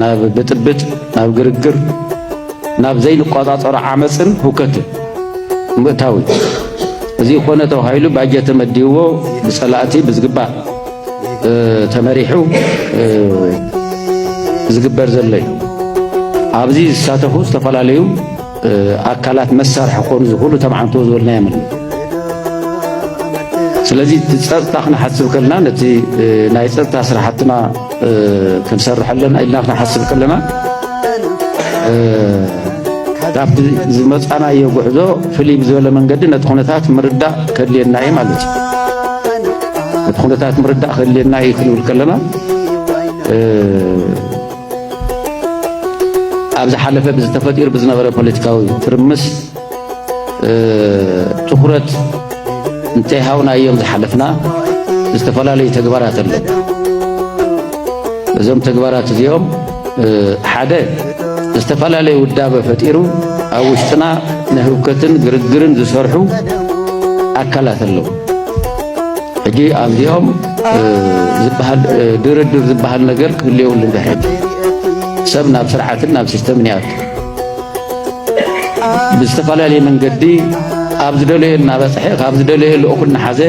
ናብ ብጥብጥ ናብ ግርግር ናብ ዘይንቋጻጸር ዓመፅን ሁከትን ምእታዊ እዚ ኮነ ተባሂሉ ባጀት ተመዲዎ ብጸላእቲ ብዝግባእ ተመሪሑ ዝግበር ዘሎ እዩ ኣብዚ ዝሳተፉ ዝተፈላለዩ ኣካላት መሳርሒ ኮኑ ዝኽእሉ ተማዓንቶ ዝበልና የምን ስለዚ ፀጥታ ክንሓስብ ከለና ነቲ ናይ ፀጥታ ስራሕትና ክንሰርሕ ኣለና ኢልና ክንሓስብ ከለና ካብቲ ዝመፃናዮ ጉዕዞ ፍልይ ብዝበለ መንገዲ ነቲ ኩነታት ምርዳእ ከድልየና እዩ ማለት እዩ ነቲ ኩነታት ምርዳእ ከድልየና እዩ ክንብል ከለና ኣብዚ ሓለፈ ብዝተፈጢሩ ብዝነበረ ፖለቲካዊ ትርምስ ትኩረት እንታይ ሃውናዮም ዝሓለፍና ዝተፈላለዩ ተግባራት ኣለዉ እዞም ተግባራት እዚኦም ሓደ ዝተፈላለዩ ውዳበ ፈጢሩ ኣብ ውሽጥና ንህውከትን ግርግርን ዝሰርሑ ኣካላት ኣለዉ ሕጂ ኣብዚኦም ዝበሃል ድርድር ዝበሃል ነገር ክህልየው ልንድሕር ሰብ ናብ ስርዓትን ናብ ሲስተምን ይኣቱ ብዝተፈላለየ መንገዲ ኣብ ዝደለየ እናበፅሐ ካብ ዝደለየ ልኡኹን ናሓዘ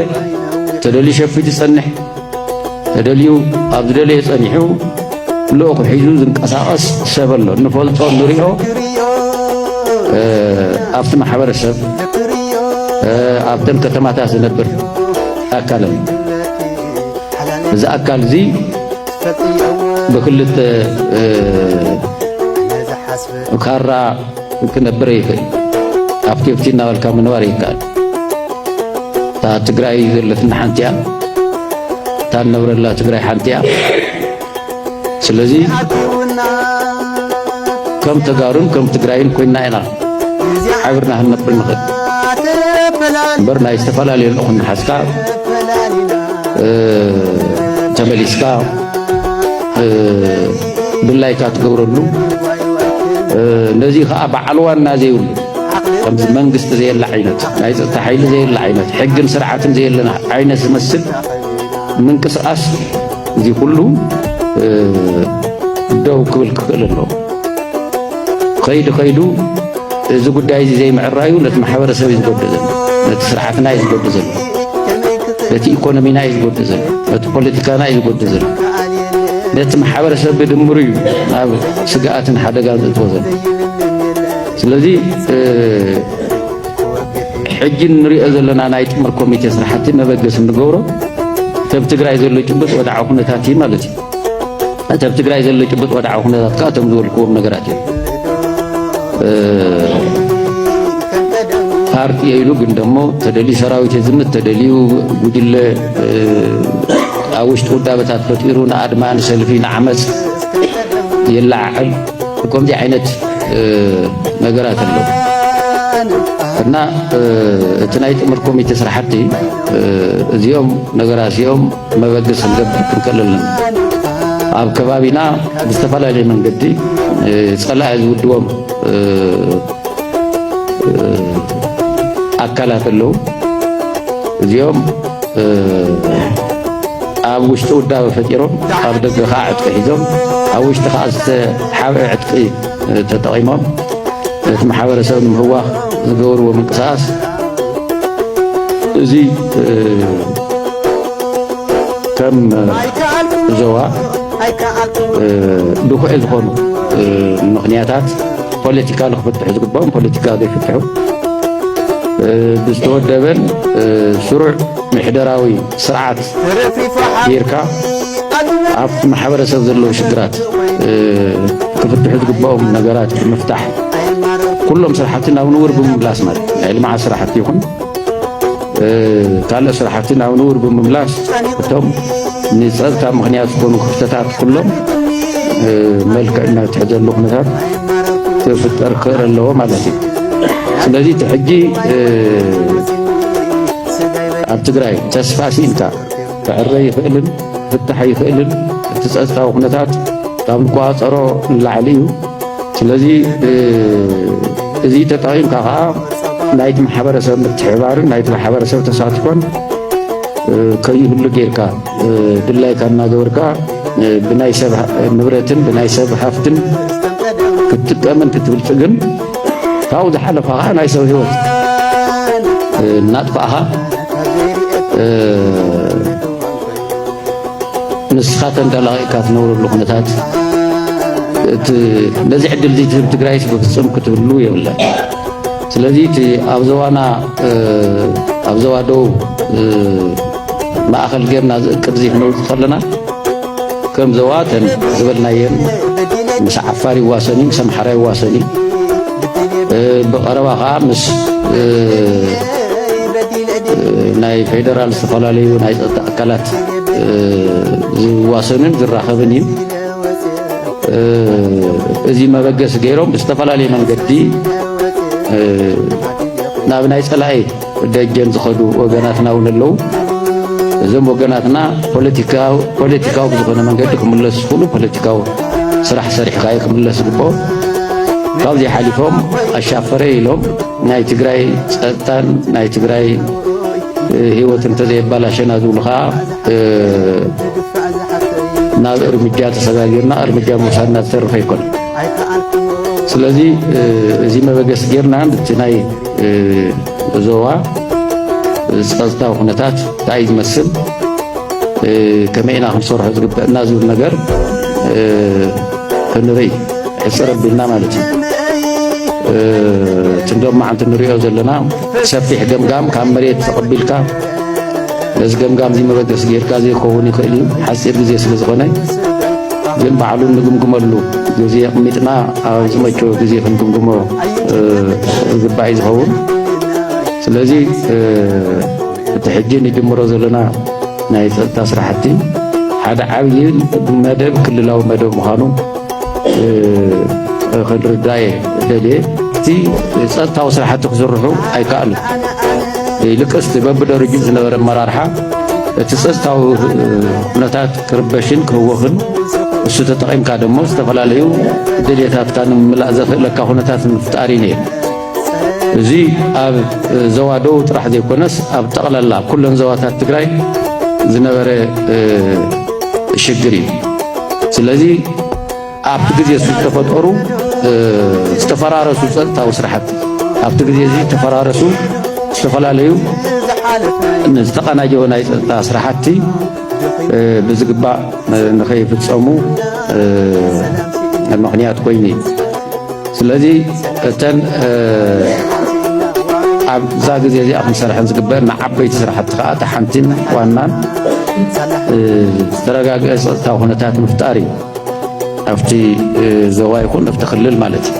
ተደልዩ ሸፊት ይጸንሕ ተደልዩ ኣብ ዝደለየ ጸኒሑ ልኡኹ ሒዙ ዝንቀሳቐስ ሰብ ኣሎ ንፈልጦ ንሪኦ ኣብቲ ማሕበረሰብ ኣብተን ከተማታት ዝነብር ኣካል ኣሎ እዚ ኣካል እዚ ብክልተ ካራ ክነብር ይኽእል ኣብ ከፍቲ እናበልካ ምንባር ይከኣል እታ ትግራይ ዘለትና ሓንቲ እያ እታ ንነብረላ ትግራይ ሓንቲ እያ ስለዚ ከም ተጋሩን ከም ትግራይን ኮይና ኢና ሓቢርና ክንነብር ንኽእል እምበር ናይ ዝተፈላለዩ ልኡኹን ናሓስካ ተመሊስካ ብላይካ ትገብረሉ ነዚ ከዓ በዓል ዋና ዘይብሉ ከምዚ መንግስቲ ዘየላ ዓይነት ናይ ፀጥታ ሓይሊ ዘየላ ዓይነት ሕግን ስርዓትን ዘየለና ዓይነት ዝመስል ምንቅስቓስ እዚ ኩሉ ደው ክብል ክኽእል ኣለዎ ከይዱ እዚ ጉዳይ እዚ ዘይምዕራዩ ነቲ ማሕበረሰብ እዩ ዝጎድእ ዘሎ ነቲ ስርዓትና እዩ ዝጎድእ ዘሎ ነቲ ኢኮኖሚና እዩ ዝጎድእ ዘሎ ነቲ ፖለቲካና እዩ ዝጎድእ ዘሎ ነቲ ማሕበረሰብ ብድምሩ እዩ ናብ ስግኣትን ሓደጋን ዘእትዎ ዘሎ ስለዚ ሕጂ ንሪኦ ዘለና ናይ ጥምር ኮሚቴ ስራሕቲ መበገሲ እንገብሮ ተብ ትግራይ ዘሎ ጭብጥ ወድዓዊ ኩነታት እዩ ማለት እዩ ተብ ትግራይ ዘሎ ጭብጥ ወድዓዊ ኩነታት ከዓ እቶም ዝበልክዎም ነገራት እዮም ፓርቲ ኢሉ ግን ደሞ ተደልዩ ሰራዊት የዝምት ተደልዩ ጉጅለ ኣብ ውሽጢ ውዳበታት ፈጢሩ ንኣድማ ንሰልፊ ንዓመፅ የላዓዕል ከምዚ ዓይነት ነገራት ኣለዉ እና እቲ ናይ ጥምር ኮሚቴ ስራሕቲ እዚኦም ነገራት እዚኦም መበገሲ ክንገብር ክንከል ኣለና ኣብ ከባቢና ብዝተፈላለየ መንገዲ ፀላኢ ዝውድቦም ኣካላት ኣለዉ እዚኦም ኣብ ውሽጢ ውዳበ ፈጢሮም ኣብ ደገ ከዓ ዕጥቂ ሒዞም ኣብ ውሽጢ ከዓ ዝተሓብአ ዕጥቂ ተጠቒሞም እቲ ማሕበረሰብ ንምህዋኽ ዝገበርዎ ምንቅስቓስ እዚ ከም ዞባ ድኩዕ ዝኾኑ ምኽንያታት ፖለቲካ ንክፍትሑ ዝግባኦም ፖለቲካ ዘይፍትሑ ብዝተወደበን ስሩዕ ምሕደራዊ ስርዓት ጌርካ ኣብቲ ማሕበረሰብ ዘለዉ ሽግራት ክፍትሑ ዝግባኦም ነገራት ብምፍታሕ ኩሎም ስራሕቲ ናብ ንቡር ብምምላስ ማለት ናይ ልምዓት ስራሕቲ ይኹን ካልእ ስራሕቲ ናብ ንቡር ብምምላስ እቶም ንፀጥታ ምኽንያት ዝኾኑ ክፍተታት ኩሎም መልክዕና ትሕዘሉ ኩነታት ክፍጠር ክኽእል ኣለዎ ማለት እዩ ስለዚ እቲ ሕጂ ኣብ ትግራይ ተስፋ ሲኢልካ ክዕረ ይኽእልን ክፍታሕ ይኽእልን እቲ ፀጥታዊ ኩነታት ካብ ንቋፀሮ ንላዕሊ እዩ ስለዚ እዚ ተጠቒምካ ከዓ ናይቲ ማሕበረሰብ ምትሕብባርን ናይቲ ማሕበረሰብ ተሳትፎን ከይህሉ ጌርካ ድላይካ እናገበርካ بناي سب نبرتن بناي سب حفتن كتقمن كتبلصقن فاوز حلفها ناي سب هيوت ناطفها نسخاتن دلايكات نور لخنتات نزي عدل زي تግራይ بفصم كتبلو يبلا ስለዚህ አብዘዋና አብዘዋዶ ማእኸል ጌርና ዝቅድ ዚ ነው ተኸለና ከም ዘዋተን ዝበልናየን ምስ ዓፋር ይዋሰኒ ምስ አምሓራ ይዋሰኒ በቀረባ ኸ ምስ ናይ ፌደራል ዝተፈላለዩ ናይ ጸጥታ አካላት ዝዋሰንን ዝራኸብን እዩ እዚ መበገስ ገይሮም ዝተፈላለዩ መንገዲ ናብ ናይ ጸላይ ደጀን ዝኸዱ ወገናትና ውነለው እዞም ወገናትና ፖለቲካው ዝኾነ መንገዲ ክምለስ ሁሉ ፖለቲካው ስራሕ ሰሪሕካ ክምለስ ግቦ ካብዚ ሓሊፎም አሻፈረ ኢሎም ናይ ትግራይ ጸጥታን ናይ ትግራይ ህይወትን ተዘይባላሸና ዝብሉኻ ናብ እርምጃ ተሰጋጊርና እርምጃ መውሰድና ዝተርፈ ይኮን ስለዚህ እዚ መበገስ ጌርና ናይ ዞባ ጸጥታ ሁነታት ታይ ዝመስል ከመይና ክንሰርሖ ዝግበአና ዝብል ነገር ክንርኢ ሕፅረብልና ማለት እዩ ትንዶም ማዓንቲ ንሪኦ ዘለና ሰፊሕ ገምጋም ካብ መሬት ተቐቢልካ ነዚ ገምጋም እዚ መበገስ ጌርካ ዘይከውን ይኽእል እዩ ሓፂር ግዜ ስለ ዝኾነ ግን ባዕሉ ንግምግመሉ ግዜ ቅሚጥና ኣብ ዝመቸዎ ግዜ ክንግምግሞ ዝግባእ እዩ ዝኸውን ስለዚ እቲ ሕጂ ንጅምሮ ዘለና ናይ ጸጥታ ስራሕቲ ሓደ ዓብዪ መደብ ክልላዊ መደብ ምዃኑ ክንርዳእ ደልየ እቲ ጸጥታዊ ስራሕቲ ክስርሑ ኣይከኣሉን ይልቅስ በብደረጅኡ ዝነበረ መራርሓ እቲ ጸጥታዊ ኩነታት ክርበሽን ክህወኽን እሱ ተጠቒምካ ደሞ ዝተፈላለዩ ድልየታትካ ንምምላእ ዘኽእለካ ኩነታት ምፍጣር እዩ ነይሩ እዚ ኣብ ዞባ ደቡብ ጥራሕ ዘይኮነስ ኣብ ጠቕላላ ኩለን ዞባታት ትግራይ ዝነበረ ሽግር እዩ ስለዚ ኣብቲ ግዜ ዝተፈጠሩ ዝተፈራረሱ ጸጥታዊ ስራሕቲ ኣብቲ ግዜ እዚ ተፈራረሱ ዝተፈላለዩ ዝተቐናጀወ ናይ ጸጥታ ስራሕቲ ብዝግባእ ንኸይፍጸሙ ምኽንያት ኮይኑ እዩ ስለዚ እተን ኣብዛ ግዜ እዚኣ ክንሰርሐን ዝግበአና ዓበይቲ ስራሕቲ ከዓ እቲ ሓንቲን ዋናን ዝተረጋግዐ ጸጥታዊ ኩነታት ምፍጣር እዩ ኣብቲ ዞባ ይኹን ኣብቲ ክልል ማለት እዩ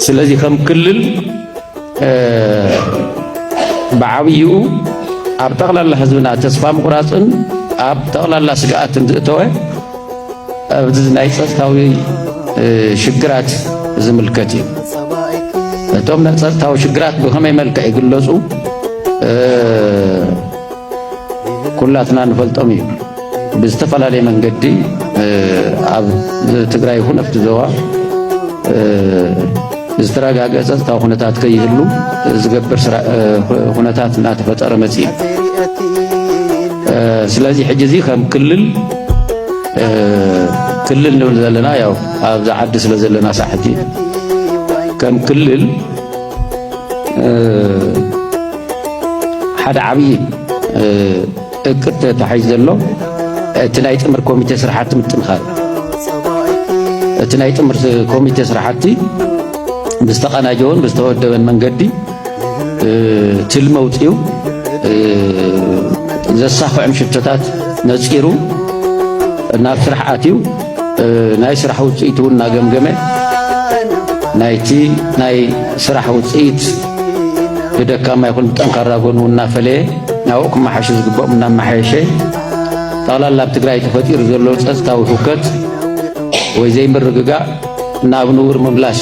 ስለዚ ከም ክልል بعويو أب تغلى الله زمنا تسفى مقراصن أب تغلى الله سجات تأتوه أبدزنا يسأستاوي شجرات زملكتي تومنا يسأستاوي شجرات بهم يملك يقولوا كلاتنا نفلتمي بستفعل عليه من قدي أب تقرأي هنا في الزوا استراجع جالس تاو هنتات كيهلو زجبر هنتات ناتفت أرمزي سلازي حجزي خم كلل نولدلنا ياو هذا عد سلازلنا صحتي كم كلل حد عبي كنت تحيز له تنايت أمر كوميتي سرحات متنخال تنايت أمر كوميتي سرحاتي بستقنا جون بستودن من قدي تلموتيو زصح عمشتات نذكرو نافرح آتيو ناي سرح وصيتو ناجمجمه نايتي ناي سرح وصيت بدك ما يكون تنكر جون ونافله ناوك ما حشز جبا من ما حيشه طال الله بتقرأي تفتير زلوا تستاو حكت وزي مرجع نابنور مبلاش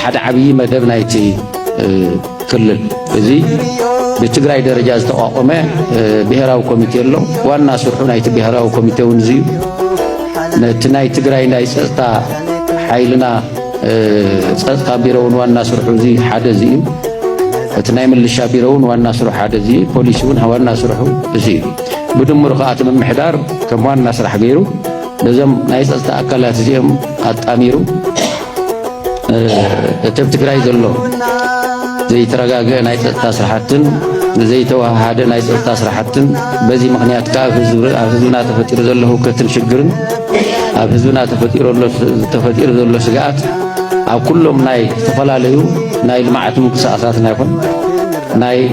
حد عبي مدب نايتي كلل زي بتقرأي درجة استقامة بهراو كوميتي له وانا سرحو نايتي بهراو كوميتي ونزي نتناي تقرأي نايت ستا حيلنا ستا بيرون وانا سرحو زي حدا زي تناي من الشابيرون وانا سرحو حدا زي بوليسون وانا سرحو زي بدمر خاتم المحدار كمان نسرح غيره لازم نايس أكلات زيهم أتأميرو تبتكراي زلوا زي ترجع نايس تسرحتن زي توهاد نايس تسرحتن بزي مغنيات كافزونا تفتير زلوا كتن شجرن أفزونا تفتير زلوا سجات أو كلهم ناي تفلاليو ناي المعتم كساساتنا يكون ناي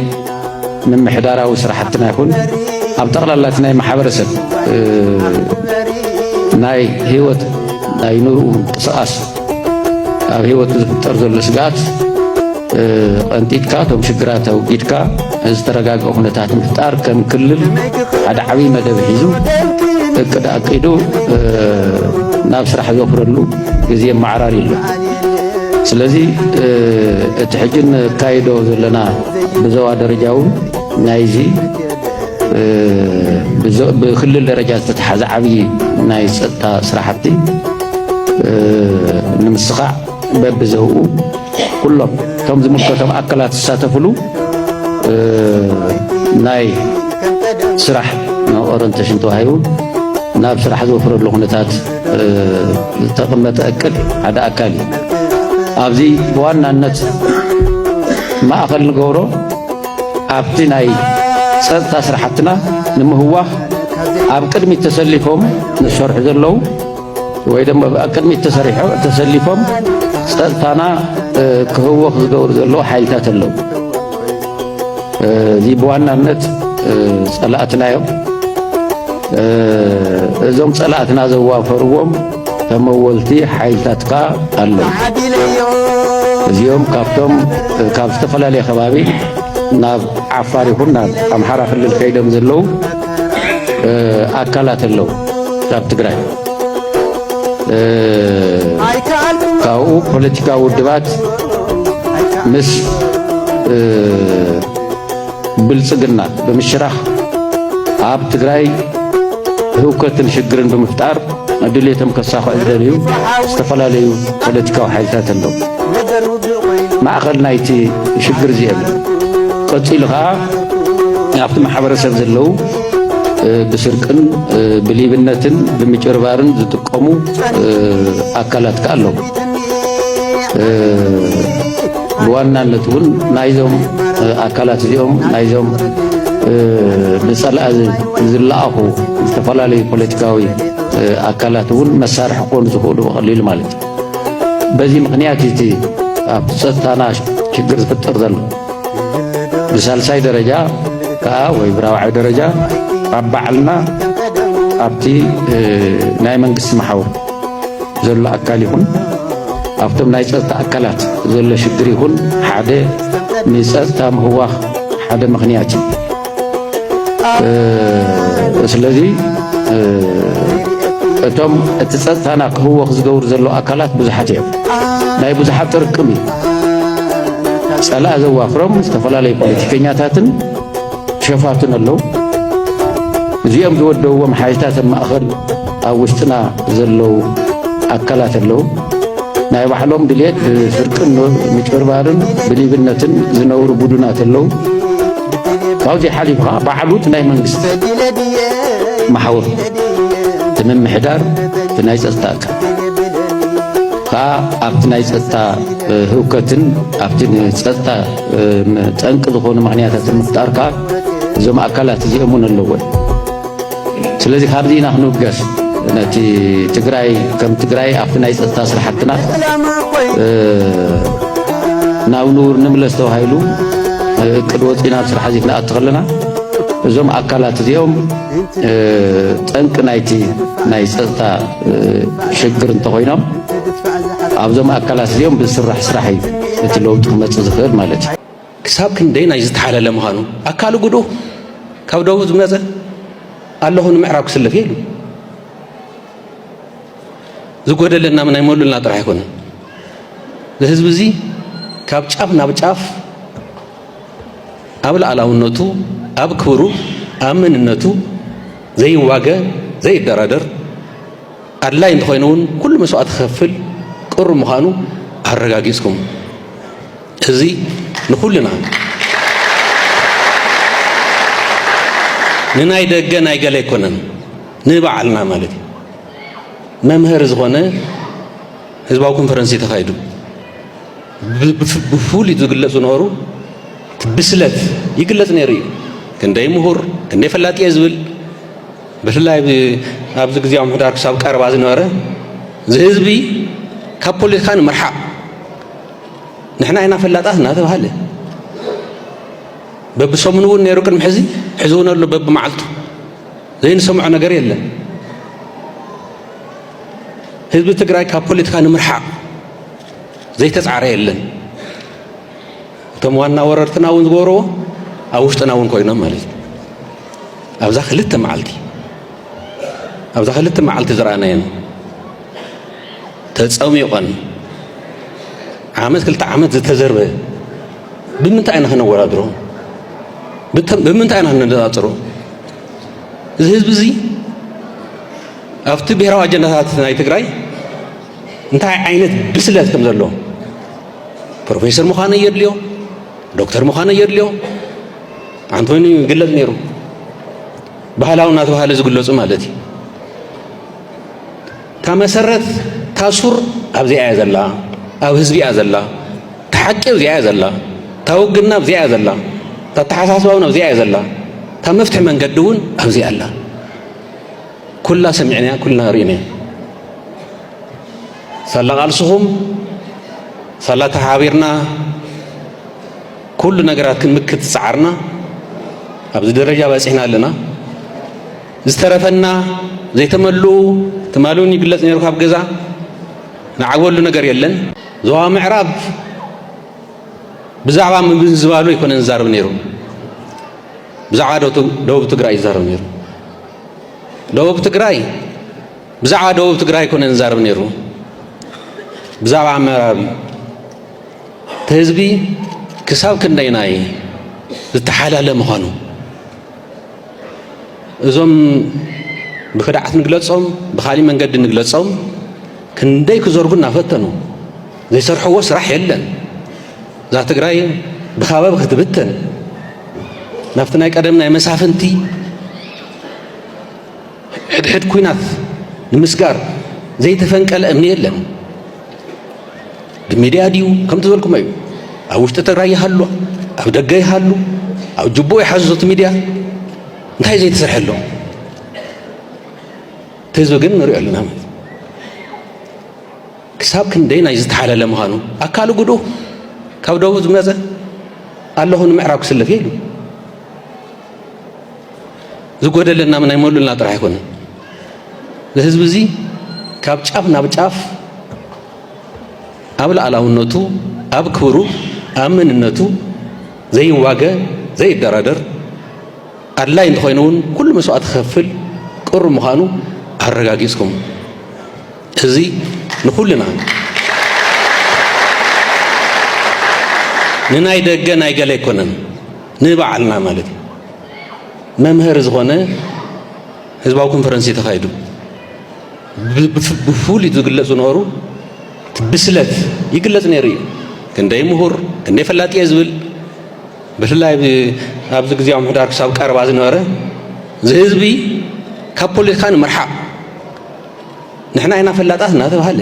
من محدارة وسرحتنا يكون أبتغل الله ناي محبرسن ناي هيوت ناي نور قصاص هيوت ترزل لسقات أنتيت كاتهم شجراتها وجيتكا استرجاج أخنتات مختار كم كلل على عوي مدى بحيزو كده أكيدو نفس راح يوفر له زي معراري له سلزي تحجن كايدو لنا بزوا درجاو نايزي بكل الدرجات تتحز عبي نايس صراحتي نمسخع ببزهو كلهم كم زمن كتم أكلات ساتفلو ناي سرح أورنتشن توهايو ناب سرح زوفر اللغنتات تقمت أكل هذا أكالي أبزي بوانا النت ما أقل نقوله أبتي ناي سرحتنا نمهوا أب كلمة تسلفهم نشرح ذلوا وإذا ما كلمة تسلفهم ستانا كهوة خذور ذلوا حيلتات اللو ذي بوانا النت صلاتنا يوم زوم صلاتنا زوا فروم تمولتي حيلتاتك اللو اليوم كافتم كافت فلالي خبابي ناب عفاري هنا أم حرف للخيدم زلوا أكلات اللو تاب تقرأ كاو بوليتيكا ودبات مس بلصقنا بمشرح أب تقرأ هو كتن شجرن بمفتار أدليتهم كساخة إذريو استفلاليو بوليتيكا وحيلتات اللو ما أخذنا يتي شجر زيادة قتيلها أبت محبر سبزلو بسرقن بليبنتن بمجربارن تقوموا أكلات كالو بوانا نتون نايزهم أكلات اليوم نايزهم بسالة زلاقه استفلالي بوليتيكاوي أكلاتون مسار حقون زخولو وقليل مالت بزي مغنياتي ستانا شجر فتر ذلو بسالساي درجة كا ويبراوع درجة ربعلنا أبتي نايمن قسم محور زل أكاليهن أفتم نايسات أكلات زل شجريهن حدا نيسات تام هو حدا مغنياتي سلذي أتم اتصلت أنا هو خزجور زلوا أكلات بزحتهم ناي بزحت تركمي سألا زوا فرم استفلالي بوليتيكينيا تاتن شفاتن اللو زيهم زودوا ومحاجتات مأخذ أوشتنا زلوا أكلات اللو ناي بحلهم دليت بسرقن مجبربارن بليبنتن زنور بدونات اللو كاوزي حاليفها بعلوت ناي منقست محور تمم محدار تنايس أستاك أبتناي ستا هوكتن أبتناي ستا تنقذ خون معنيات المختار كا زم أكلات زيمون اللول سلذي خارجين نحن بجس نتي تجراي كم تجراي أبتناي ستا صراحتنا ناونور نملستو هايلو كدوتينا بصراحة زينا أتغلنا زم أكلات زيهم تنق نايتي ناي ستا شجر انتقينام أبزم أكلات اليوم بسرح سرحي تلو تخمت زخير مالتي كساب كندين أجزت حالة لمهانو أكالو قدو كودو زمزة اللهون معراب كسل فيلو زقود لنا من يمول لنا طرح يكون لهز بزي كاب شاف نابشاف أبل على النتو أب كورو أمن النتو زي واجا زي الدرادر الله ينتخينون كل مسوات خفل قر مخانو هرجاجيسكم هذي نقولنا ንናይ ደገ ናይ ገለ ኣይኮነን ንባዕልና ማለት እዩ መምህር ዝኾነ ህዝባዊ ኮንፈረንስ ተኻይዱ ብፍሉይ ዝግለጹ ነበሩ ብስለት ይግለጽ ነይሩ እዩ ክንደይ ምሁር ክንደይ ፈላጢ እየ ዝብል ብፍላይ ኣብዚ ግዚያዊ ምሕዳር ክሳብ ቀረባ ዝነበረ ዝህዝቢ ካብ ፖለቲካ ንምርሓቕ ንሕና ኢና ፈላጣት እናተባሃለ በብሰሙን እውን ነይሩ ቅድሚ ሕዚ ሕዝውን ኣሎ በብመዓልቱ ዘይንሰምዖ ነገር የለን ህዝቢ ትግራይ ካብ ፖለቲካ ንምርሓቕ ዘይተጻዕረ የለን እቶም ዋና ወረርትና እውን ዝገብርዎ ኣብ ውሽጥና እውን ኮይኖም ማለት እዩ ኣብዛ ክልተ መዓልቲ ዝረኣናየን ተጸሚቖን ዓመት ክልተ ዓመት ዝተዘርበ ብምንታይ ኢና ክነወዳድሮ ብምንታይ ኢና ክነነጻጽሮ እዚ ህዝቢ እዚ ኣብቲ ብሔራዊ ኣጀንዳታት ናይ ትግራይ እንታይ ዓይነት ብስለት ከም ዘለዎ ፕሮፌሰር ምዃነ የድልዮ ዶክተር ምዃነ የድልዮ አንቶኒ ግለጽ ነይሩ ባህላዊ እናተባሃለ ዝግለጹ ማለት እዩ ታ መሰረት ታሱር ኣብዚኣ እያ ዘላ ኣብ ህዝቢ እያ ዘላ ተሓቂ ኣብዚኣ እያ ዘላ ታውግና ኣብዚኣ እያ ዘላ ተተሓሳስባውን ኣብዚኣ እያ ዘላ ታ መፍትሒ መንገዲ እውን ኣብዚኣ ኣላ ኩላ ሰሚዕና ኩልና ርኢና ሰላ ቃልስኹም ሰላ ተሓቢርና ኩሉ ነገራት ክንምክት ፃዓርና ኣብዚ ደረጃ በፂሕና ኣለና ዝተረፈና ዘይተመሉ ትማሉን ይግለጽ ነይሩ ካብ ገዛ ንዓግበሉ ነገር የለን ዞባ ምዕራብ ብዛዕባ ምዝባሉ ይኮነን ዝዛረብ ነይሩ ብዛዕባ ደቡብ ትግራይ ይዛረብ ነይሩ ደቡብ ትግራይ ብዛዕባ ደቡብ ትግራይ ይኮነን ዝዛረብ ነይሩ ብዛዕባ ምዕራብ ተህዝቢ ክሳብ ክንደይናይ ዝተሓላለ ምዃኑ እዞም ብክዳዓት ንግለጾም ብኻሊእ መንገዲ ንግለጾም ክንደይ ክዘርጉ እናፈተኑ ዘይሰርሕዎ ስራሕ የለን እዛ ትግራይ ብኻበብ ክትብተን ናብቲ ናይ ቀደም ናይ መሳፍንቲ ሕድሕድ ኩናት ንምስጋር ዘይተፈንቀለ እምኒ የለን ብሚድያ ድዩ ከምቲ ዝበልኩም እዩ ኣብ ውሽጢ ትግራይ ይሃሉ ኣብ ደገ ይሃሉ ኣብ ጅቦ ይሓዙት ሚድያ እንታይ ዘይተሰርሐ ኣሎ ህዝቢ ግን ንሪኦ ኣለና ማለት ክሳብ ክንደይ ናይ ዝተሓለለ ምዃኑ ኣካል ጉዱ ካብ ደቡብ ዝመፀ ኣለኹ ንምዕራብ ክስለፍ የሉ ዝጎደለና ናይ መሉልና ጥራሕ ኣይኮነን ህዝቢ እዚ ካብ ጫፍ ናብ ጫፍ ኣብ ላዕላውነቱ ኣብ ክብሩ ኣብ መንነቱ ዘይዋገ ዘይደራደር ኣድላይ እንተኾይኑ እውን ኩሉ መስዋዕት ክኸፍል ቅሩ ምዃኑ ኣረጋጊጽኩም እዚ ንኹልና ንናይ ደገ ናይ ገለ ኣይኮነን ንባዕልና ማለት እዩ መምህር ዝኾነ ህዝባዊ ኮንፈረንስ ተኻይዱ ብፍሉይ ዝግለጹ ነበሩ ብስለት ይግለጽ ነይሩ እዩ ክንደይ ምሁር ክንደይ ፈላጢ እየ ዝብል ብፍላይ ኣብዚ ግዚያዊ ምሕዳር ክሳብ ቀረባ ዝነበረ ዝህዝቢ ካብ ፖለቲካ ንምርሓቕ ንሕና ኢና ፈላጣት እናተባሃለ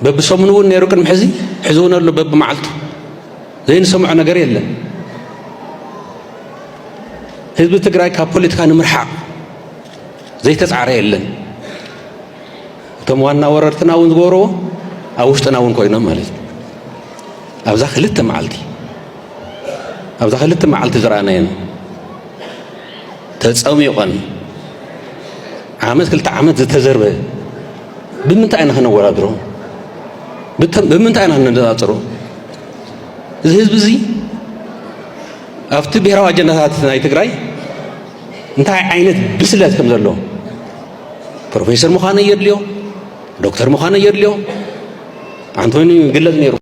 በብሰሙን እውን ነይሩ ቅድሚ ሕዚ ሕዝውን ኣሎ በብመዓልቱ ዘይንሰምዖ ነገር የለን ህዝቢ ትግራይ ካብ ፖለቲካ ንምርሓቕ ዘይተጻዕረ የለን እቶም ዋና ወረርትና እውን ዝገብርዎ ኣብ ውሽጥና እውን ኮይኖም ማለት እዩ ኣብዛ ክልተ መዓልቲ ዝረኣናየን ተጸሚቖን ዓመት ክልተ ዓመት ዝተዘርበ ብምንታይ ኢና ክነወዳድሮ ብምንታይ ኢና ክነነጻጽሮ እዚ ህዝቢ እዚ ኣብቲ ብሔራዊ ኣጀንዳታት ናይ ትግራይ እንታይ ዓይነት ብስለት ከም ዘለዎ ፕሮፌሰር ምዃነ የድልዮ ዶክተር ምዃነ የድልዮ አንቶኒ ግለጽ ነይሩ